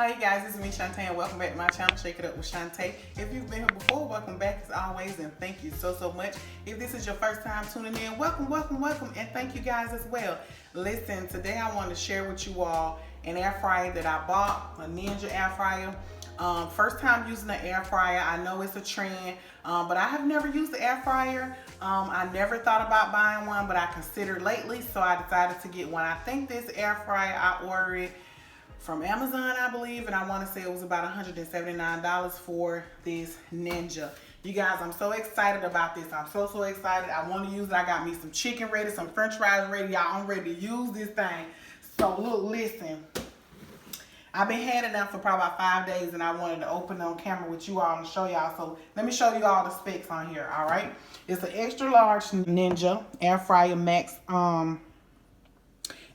Hi guys, it's me Shantae and welcome back to my channel, Shake It Up with Shantae. If you've been here before, welcome back as always and thank you so much. If this is your first time tuning in, welcome and thank you guys as well. Listen, today I want to share with you all an air fryer that I bought, a Ninja air fryer. First time using an air fryer. I know it's a trend, but I have never used the air fryer. I never thought about buying one, but I considered lately, so I decided to get one. I think this air fryer, I ordered it from Amazon, I believe, and I want to say it was about $179 for this Ninja. You guys, I'm so excited about this. I'm so excited. I want to use it. I got me some chicken ready, some french fries ready. Y'all, I'm ready to use this thing. So look, listen. I've been had it now for probably about 5 days, and I wanted to open it on camera with you all and show y'all. So let me show you all the specs on here, all right? It's an extra large Ninja Air Fryer Max.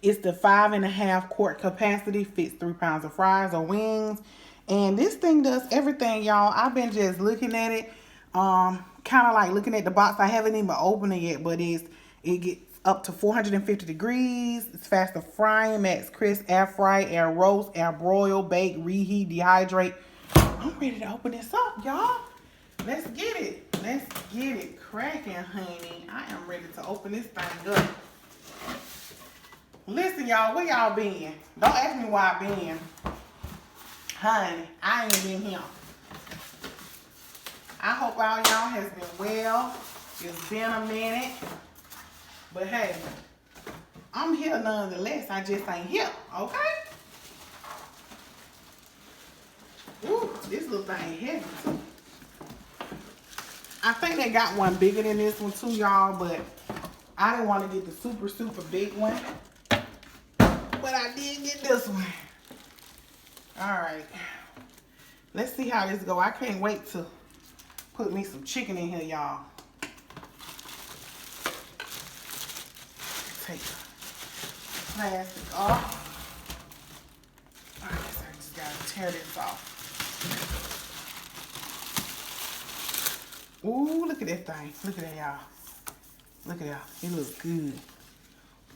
It's the 5.5 quart capacity, fits 3 pounds of fries or wings. And this thing does everything, y'all. I've been just looking at it, kind of like looking at the box. I haven't even opened it yet, but it gets up to 450 degrees. It's faster frying, max crisp, air fry, air roast, air broil, bake, reheat, dehydrate. I'm ready to open this up, y'all. Let's get it. Let's get it cracking, honey. I am ready to open this thing up. Listen, y'all, where y'all been? Don't ask me where I been. Honey, I ain't been here. I hope all y'all has been well. It's been a minute. But hey, I'm here nonetheless. I just ain't here, okay? Ooh, this little thing heavy too. I think they got one bigger than this one too, y'all, but I didn't want to get the super big one. But I did get this one. Alright. Let's see how this go. I can't wait to put me some chicken in here, y'all. Take the plastic off. Alright, so I just gotta tear this off. Ooh, look at that thing. Look at that, y'all. Look at that. It looks good.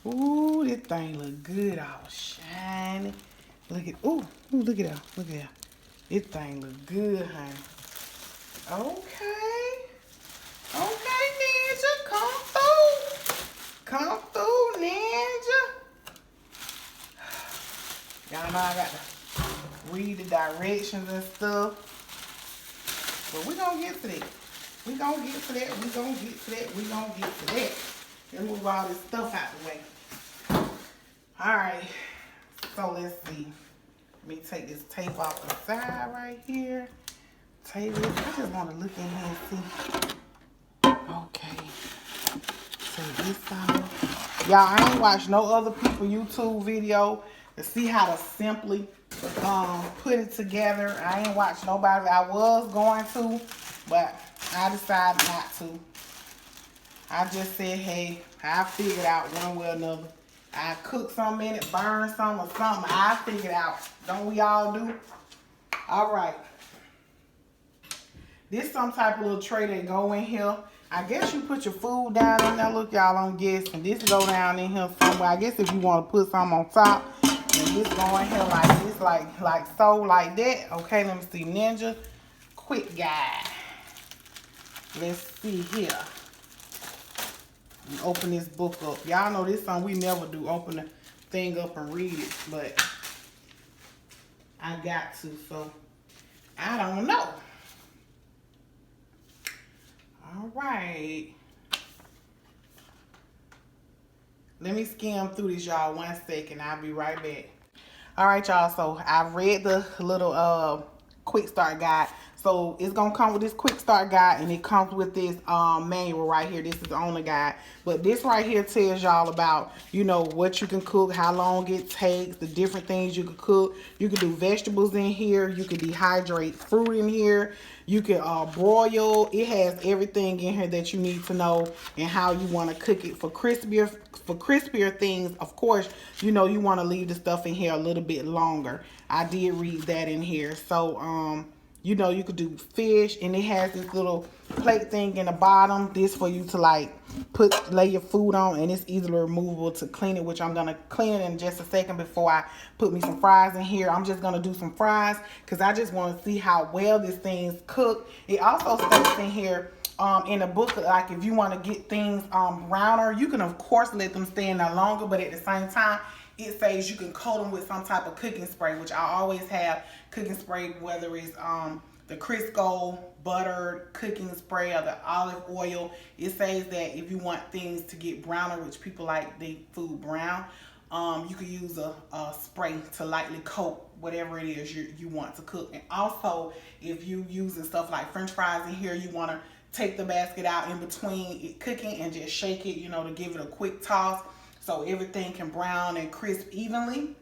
Ooh, this thing look good, all shiny. Look at, ooh, look at that, look at that. This thing look good, honey. Okay, Ninja, come through, Ninja. Y'all know I got to read the directions and stuff, but we gonna get to that. We gonna get to that. Let's move all this stuff out the way. Alright, so let's see. Let me take this tape off the side right here. Tape it. I just want to look in here and see. Okay. Take this off. Y'all, I ain't watched no other people YouTube video to see how to simply put it together. I ain't watched nobody. I was going to, but I decided not to. I just said, hey, I figured out one way or another. I cook something in it, burn some or something. I figured out. Don't we all do? All right. This some type of little tray that go in here. I guess you put your food down in there. Look, y'all, I'm guessing. This go down in here somewhere. I guess if you want to put something on top, and this go in here like this, like so, like that. Okay, let me see. Ninja quick guide. Let's see here. Open this book up. Y'all know this something we never do. Open the thing up and read it. But I got to. So I don't know. Alright. Let me skim through this, y'all. 1 second. I'll be right back. Alright, y'all. So I've read the little quick start guide. So it's gonna come with this quick start guide, and it comes with this manual right here. This is the only guide, but this right here tells y'all about, you know, what you can cook, how long it takes, the different things you can cook. You can do vegetables in here. You can dehydrate fruit in here. You can broil. It has everything in here that you need to know, and how you want to cook it for crispier things. Of course, you know, you want to leave the stuff in here a little bit longer. I did read that in here. So You know, you could do fish, and it has this little plate thing in the bottom. This for you to like lay your food on, and it's easily removable to clean it, which I'm gonna clean it in just a second before I put me some fries in here. I'm just gonna do some fries because I just want to see how well this thing's cooked. It also states in here in the book, like if you want to get things browner, you can of course let them stay in there longer, but at the same time it says you can coat them with some type of cooking spray, which I always have cooking spray, whether it's the Crisco butter cooking spray or the olive oil. It says that if you want things to get browner, which people like their food brown, you can use a spray to lightly coat whatever it is you want to cook. And also, if you using stuff like French fries in here, you want to take the basket out in between it cooking and just shake it, you know, to give it a quick toss so everything can brown and crisp evenly.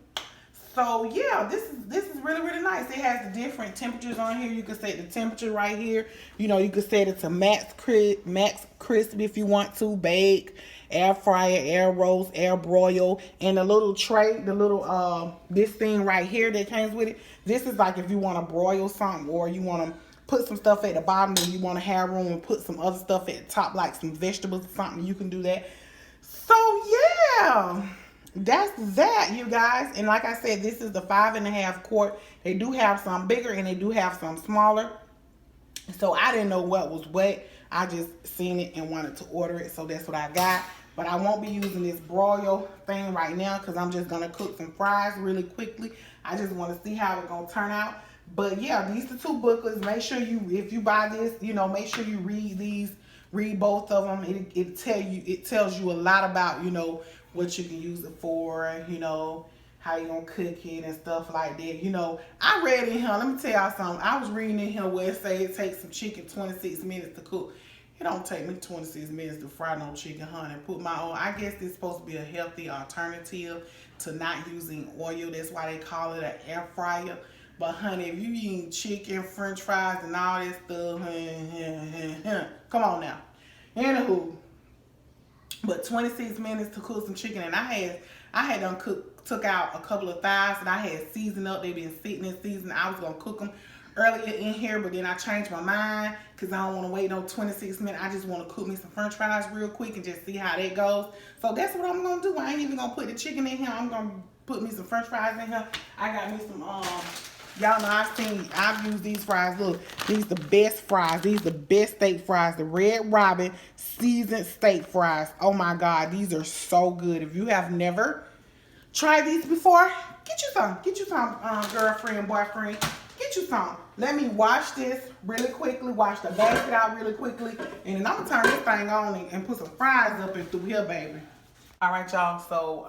So yeah, this is really, really nice. It has the different temperatures on here. You can set the temperature right here. You know, you can set it to max crisp if you want to, bake, air fryer, air roast, air broil. And the little tray, the little this thing right here that comes with it, this is like if you want to broil something, or you want to put some stuff at the bottom and you want to have room and put some other stuff at the top, like some vegetables or something, you can do that. So yeah, that's that, you guys. And like I said, this is the 5.5 quart. They do have some bigger and they do have some smaller. So I didn't know what was what. I just seen it and wanted to order it, so that's what I got. But I won't be using this broil thing right now because I'm just going to cook some fries really quickly. I just want to see how it's going to turn out. But yeah, these are 2 booklets. Make sure you, if you buy this, you know, make sure you read these, read both of them. It tells you a lot about, you know, what you can use it for, you know, how you gonna cook it and stuff like that. You know, I read in here, let me tell y'all something. I was reading in here where it say it takes some chicken 26 minutes to cook. It don't take me 26 minutes to fry no chicken, honey. Put my own. I guess it's supposed to be a healthy alternative to not using oil. That's why they call it an air fryer. But honey, if you eating chicken, French fries, and all this stuff, come on now. Anywho, but 26 minutes to cook some chicken, and I had done took out a couple of thighs and I had seasoned up. They been sitting in season. I was gonna cook them earlier in here, but then I changed my mind because I don't want to wait no 26 minutes. I just want to cook me some French fries real quick and just see how that goes. So that's what I'm gonna do. I ain't even gonna put the chicken in here. I'm gonna put me some French fries in here. I got me some y'all know I've used these fries. Look, these the best fries. These the best steak fries. The Red Robin seasoned steak fries. Oh my God, these are so good. If you have never tried these before, get you some. Get you some, girlfriend, boyfriend. Get you some. Let me wash this really quickly. Wash the basket out really quickly. And then I'm going to turn this thing on and put some fries up and through here, baby. All right, y'all. So,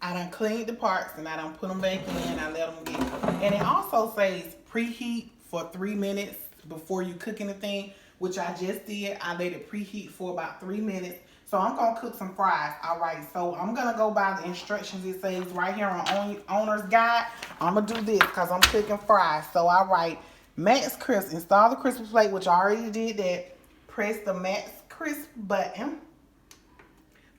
I done cleaned the parts and I done put them back in. I let them get. And it also says preheat for 3 minutes before you cook anything, which I just did. I let it preheat for about 3 minutes. So I'm going to cook some fries. All right. So I'm going to go by the instructions it says right here on Owner's Guide. I'm going to do this because I'm cooking fries. So all right. Max Crisp. Install the crisper plate, which I already did that. Press the Max Crisp button.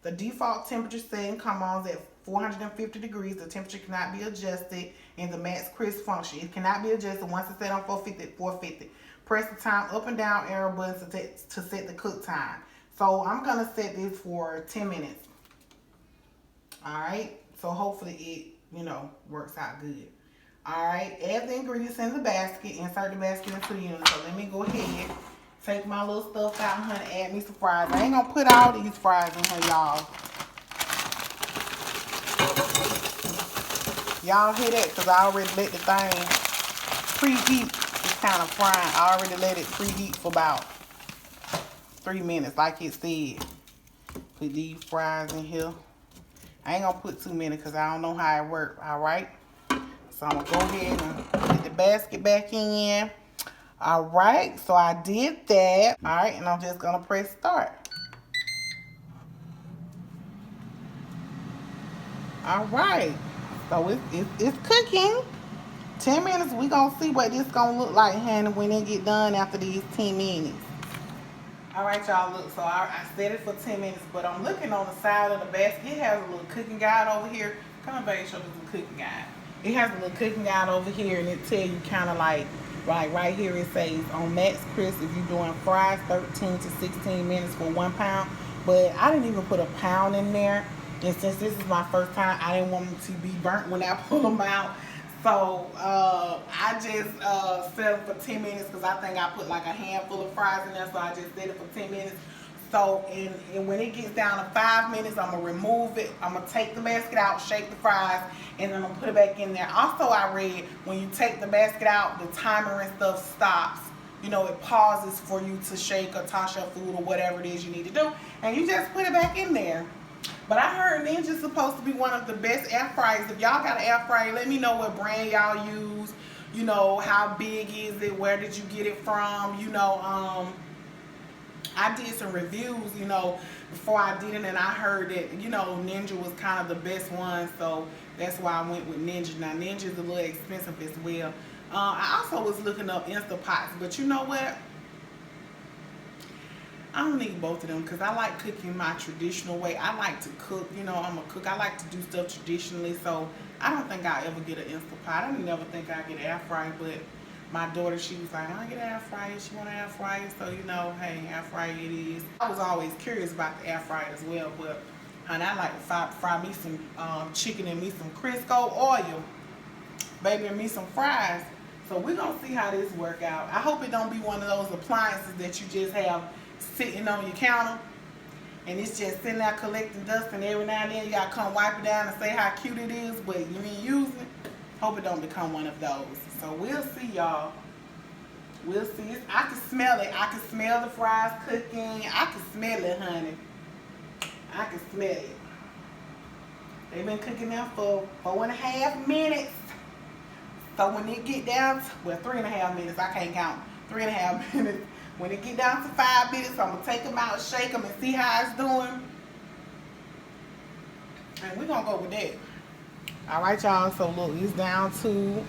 The default temperature setting comes on at 450 degrees. The temperature cannot be adjusted in the Max Crisp function. It cannot be adjusted once it's set on 450. Press the time up and down arrow buttons to set the cook time. So I'm going to set this for 10 minutes. All right. So hopefully it, you know, works out good. All right. Add the ingredients in the basket. Insert the basket into the unit. So let me go ahead. Take my little stuff out, honey. Add me some fries. I ain't going to put all these fries in here, y'all. Y'all hear that? Because I already let the thing preheat. It's kind of frying. I already let it preheat for about 3 minutes, like it said. Put these fries in here. I ain't going to put too many because I don't know how it works. All right? So I'm going to go ahead and put the basket back in. All right, so I did that. All right, and I'm just gonna press start. All right, so it's cooking. 10 minutes, we gonna see what this gonna look like, honey, when it get done after these 10 minutes. All right, y'all, look, so I set it for 10 minutes, but I'm looking on the side of the basket. It has a little cooking guide over here. Come on, baby, show me some cooking guide. It has a little cooking guide over here, and it tell you kind of like right here it says on max crisp if you're doing fries 13 to 16 minutes for 1 pound. But I didn't even put a pound in there, and since this is my first time, I didn't want them to be burnt when I pull them out. So I just set them for 10 minutes because I think I put like a handful of fries in there, so I just did it for 10 minutes. So, and when it gets down to 5 minutes, I'm going to remove it. I'm going to take the basket out, shake the fries, and then I'm going to put it back in there. Also, I read when you take the basket out, the timer and stuff stops. You know, it pauses for you to shake or toss your food or whatever it is you need to do. And you just put it back in there. But I heard Ninja's supposed to be one of the best air fryers. If y'all got an air fryer, let me know what brand y'all use. You know, how big is it? Where did you get it from? You know, I did some reviews, you know, before I did it, and I heard that, you know, Ninja was kind of the best one, so that's why I went with Ninja. Now, Ninja's a little expensive as well. I also was looking up Instant Pots, but you know what? I don't need both of them because I like cooking my traditional way. I like to cook, you know, I'm a cook. I like to do stuff traditionally, so I don't think I'll ever get an Instant Pot. I never think I'll get an air fryer, but my daughter, she was like, I get an air fryer. She want an air fryer. So, you know, hey, air fryer it is. I was always curious about the air fryer as well. But, honey, I like to fry me some chicken and me some Crisco oil. Baby, and me some fries. So, we're going to see how this work out. I hope it don't be one of those appliances that you just have sitting on your counter. And it's just sitting there collecting dust. And every now and then you got to come wipe it down and say how cute it is. But you ain't using it. Hope it don't become one of those. So we'll see, y'all. We'll see. I can smell it. I can smell the fries cooking. I can smell it, honey. I can smell it. They've been cooking there for 4.5 minutes. So when it get down to, well, 3.5 minutes. I can't count. 3.5 minutes. When it get down to 5 minutes, I'm going to take them out, shake them, and see how it's doing. And we're going to go with that. All right, y'all. So look, it's down to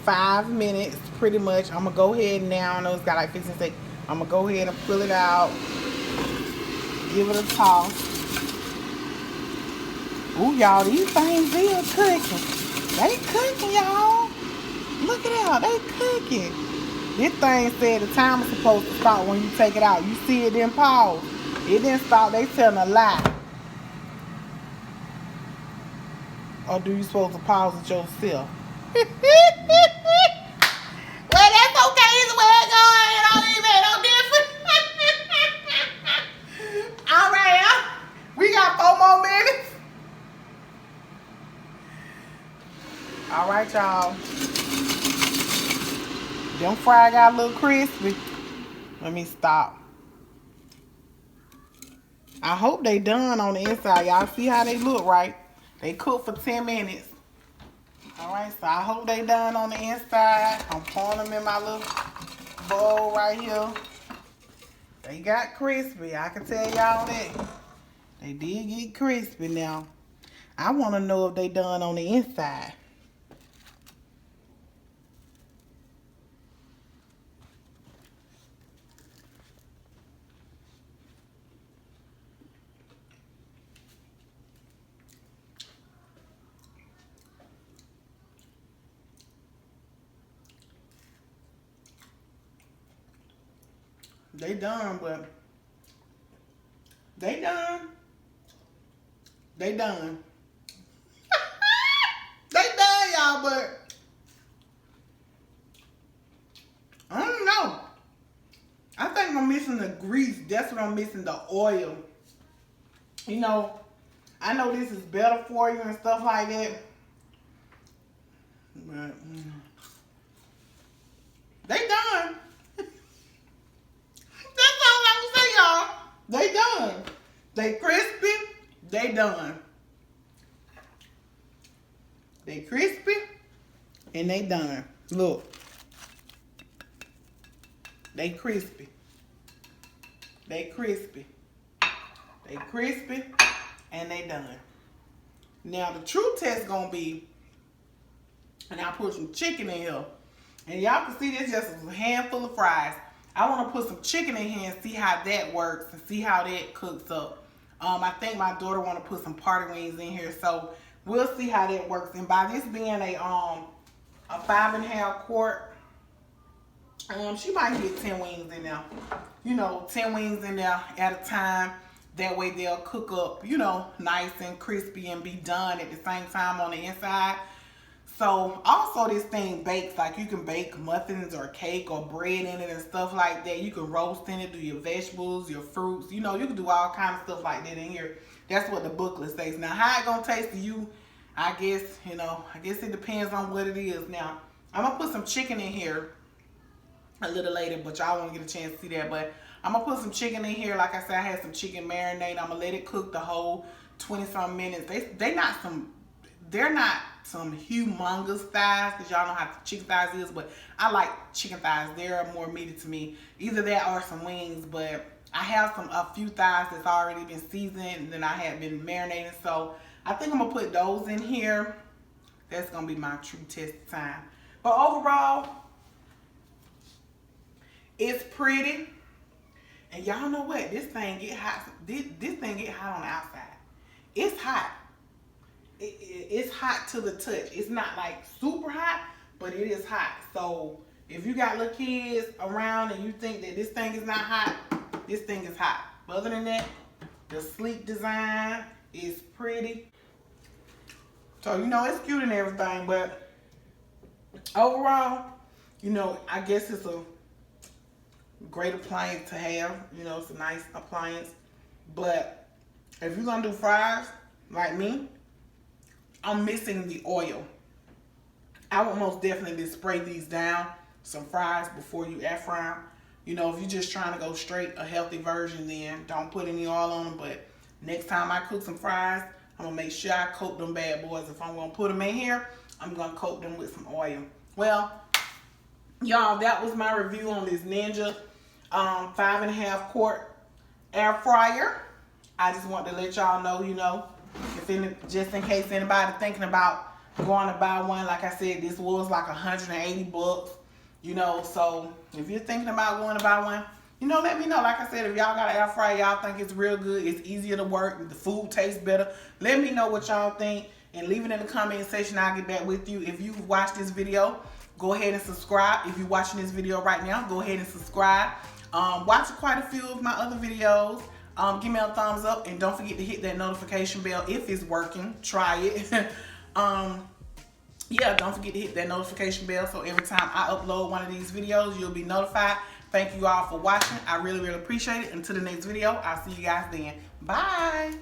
5 minutes, pretty much. I'm gonna go ahead now. I know it's got like 15 seconds. I'm gonna go ahead and pull it out, give it a toss. Ooh, y'all, these things is cooking. They cooking, y'all. Look at that, they cooking. This thing said the timer's supposed to stop when you take it out. You see it didn't pause. It didn't stop. They telling a lie. Or do you supposed to pause it yourself? Well, that's okay. Either way it goes, it don't even make no difference. All right, we got 4 more minutes. All right, y'all. Them fries got a little crispy. Let me stop. I hope they done on the inside. Y'all see how they look, right? They cook for 10 minutes. Alright, so I hope they done on the inside. I'm pouring them in my little bowl right here. They got crispy. I can tell y'all that. They did get crispy now. I want to know if they done on the inside. They done, but they done. They done. They done, y'all, but I don't know. I think I'm missing the grease. That's what I'm missing, the oil. You know, I know this is better for you and stuff like that. But they done. That's all I can say, y'all. They done. They crispy. They done. They crispy. And they done. Look. They crispy. They crispy. They crispy. And they done. Now, the true test gonna be, and I'll put some chicken in here. And y'all can see this just a handful of fries. I want to put some chicken in here and see how that works and see how that cooks up. I think my daughter want to put some party wings in here. So we'll see how that works. And by this being a 5.5 quart, she might get 10 wings in there. You know, 10 wings in there at a time. That way they'll cook up, you know, nice and crispy and be done at the same time on the inside. So also this thing bakes, like you can bake muffins or cake or bread in it and stuff like that. You can roast in it, do your vegetables, your fruits. You know, you can do all kinds of stuff like that in here. That's what the booklet says. Now, how it gonna taste to you, I guess, you know, I guess it depends on what it is. Now, I'm gonna put some chicken in here a little later, but y'all won't get a chance to see that. But I'm gonna put some chicken in here. Like I said, I had some chicken marinade. I'm gonna let it cook the whole 20-some minutes. They're not some humongous thighs, because y'all know how chicken thighs is, but I like chicken thighs. They're more meaty to me. Either that or some wings, but I have a few thighs that's already been seasoned and then I have been marinating. So I think I'm gonna put those in here. That's gonna be my true test time. But overall, it's pretty. And y'all know what? This thing get hot. This thing get hot on the outside. It's hot. It's hot to the touch. It's not like super hot, but it is hot. So if you got little kids around and you think that this thing is not hot, this thing is hot. But other than that, the sleek design is pretty. So, you know, it's cute and everything, but overall, you know, I guess it's a great appliance to have. You know, it's a nice appliance. But if you're gonna do fries like me, I'm missing the oil. I would most definitely spray these down, some fries, before you air fry them. You know, if you're just trying to go straight a healthy version, then don't put any oil on them. But next time I cook some fries, I'm gonna make sure I coat them bad boys. If I'm gonna put them in here, I'm gonna coat them with some oil. Well, y'all, that was my review on this Ninja 5.5 quart air fryer. I just want to let y'all know, you know, just in case anybody thinking about going to buy one. Like I said, this was like 180 bucks, you know. So if you're thinking about going to buy one, you know, let me know. Like I said, if y'all got an air fryer, y'all think it's real good, it's easier to work, the food tastes better, let me know what y'all think and leave it in the comment section. I'll get back with you. If you've watched this video, go ahead and subscribe. If you're watching this video right now, go ahead and subscribe. Watch quite a few of my other videos. Give me a thumbs up and don't forget to hit that notification bell if it's working. Try it. Yeah, don't forget to hit that notification bell so every time I upload one of these videos, you'll be notified. Thank you all for watching. I really, really appreciate it. Until the next video, I'll see you guys then. Bye.